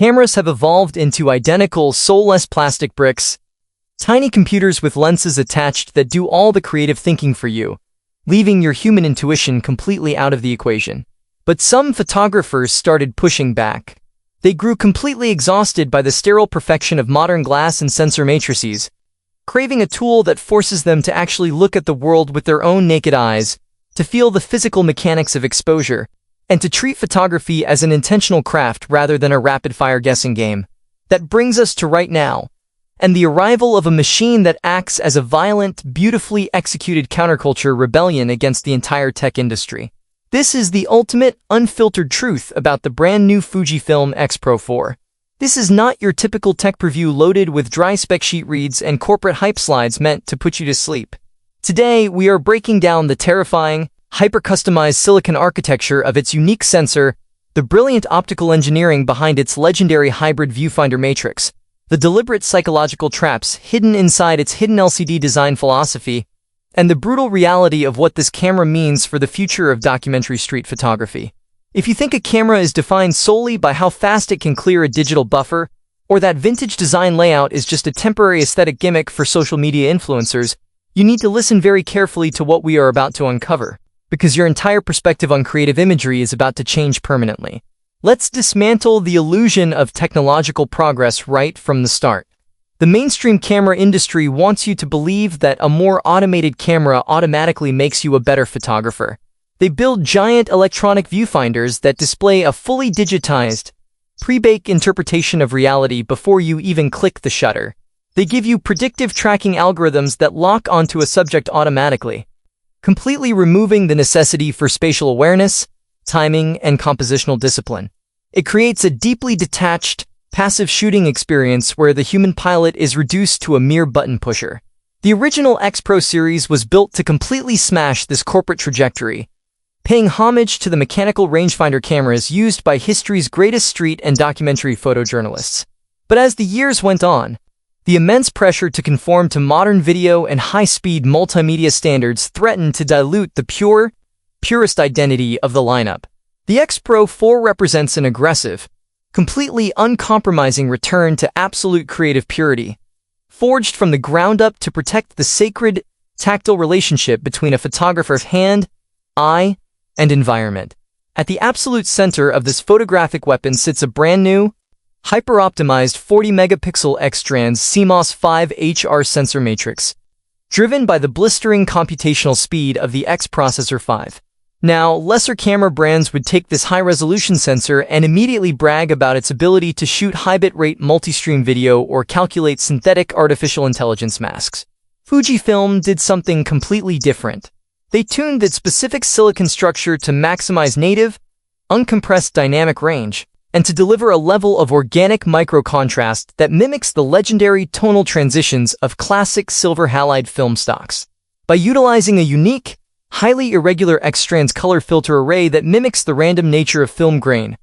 Cameras have evolved into identical, soulless plastic bricks, tiny computers with lenses attached that do all the creative thinking for you, leaving your human intuition completely out of the equation. But some photographers started pushing back. They grew completely exhausted by the sterile perfection of modern glass and sensor matrices, craving a tool that forces them to actually look at the world with their own naked eyes, to feel the physical mechanics of exposure, and to treat photography as an intentional craft rather than a rapid-fire guessing game. That brings us to right now, and the arrival of a machine that acts as a violent, beautifully executed counterculture rebellion against the entire tech industry. This is the ultimate, unfiltered truth about the brand new Fujifilm X-Pro4. This is not your typical tech preview loaded with dry spec sheet reads and corporate hype slides meant to put you to sleep. Today, we are breaking down the terrifying, hyper-customized silicon architecture of its unique sensor, the brilliant optical engineering behind its legendary hybrid viewfinder matrix, the deliberate psychological traps hidden inside its hidden LCD design philosophy, and the brutal reality of what this camera means for the future of documentary street photography. If you think a camera is defined solely by how fast it can clear a digital buffer, or that vintage design layout is just a temporary aesthetic gimmick for social media influencers, you need to listen very carefully to what we are about to uncover, because your entire perspective on creative imagery is about to change permanently. Let's dismantle the illusion of technological progress right from the start. The mainstream camera industry wants you to believe that a more automated camera automatically makes you a better photographer. They build giant electronic viewfinders that display a fully digitized, pre-baked interpretation of reality before you even click the shutter. They give you predictive tracking algorithms that lock onto a subject automatically, completely removing the necessity for spatial awareness, timing, and compositional discipline. It creates a deeply detached, passive shooting experience where the human pilot is reduced to a mere button pusher. The original X-Pro series was built to completely smash this corporate trajectory, paying homage to the mechanical rangefinder cameras used by history's greatest street and documentary photojournalists. But as the years went on, the immense pressure to conform to modern video and high-speed multimedia standards threatened to dilute the purest identity of the lineup. The X-Pro4 represents an aggressive, completely uncompromising return to absolute creative purity, forged from the ground up to protect the sacred, tactile relationship between a photographer's hand, eye, and environment. At the absolute center of this photographic weapon sits a brand new, hyper-optimized 40-megapixel X-Trans CMOS 5 HR sensor matrix, driven by the blistering computational speed of the X Processor 5. Now, lesser camera brands would take this high-resolution sensor and immediately brag about its ability to shoot high-bitrate multi-stream video or calculate synthetic artificial intelligence masks. Fujifilm did something completely different. They tuned its specific silicon structure to maximize native, uncompressed dynamic range, and to deliver a level of organic micro-contrast that mimics the legendary tonal transitions of classic silver halide film stocks. By utilizing a unique, highly irregular X-Trans color filter array that mimics the random nature of film grain,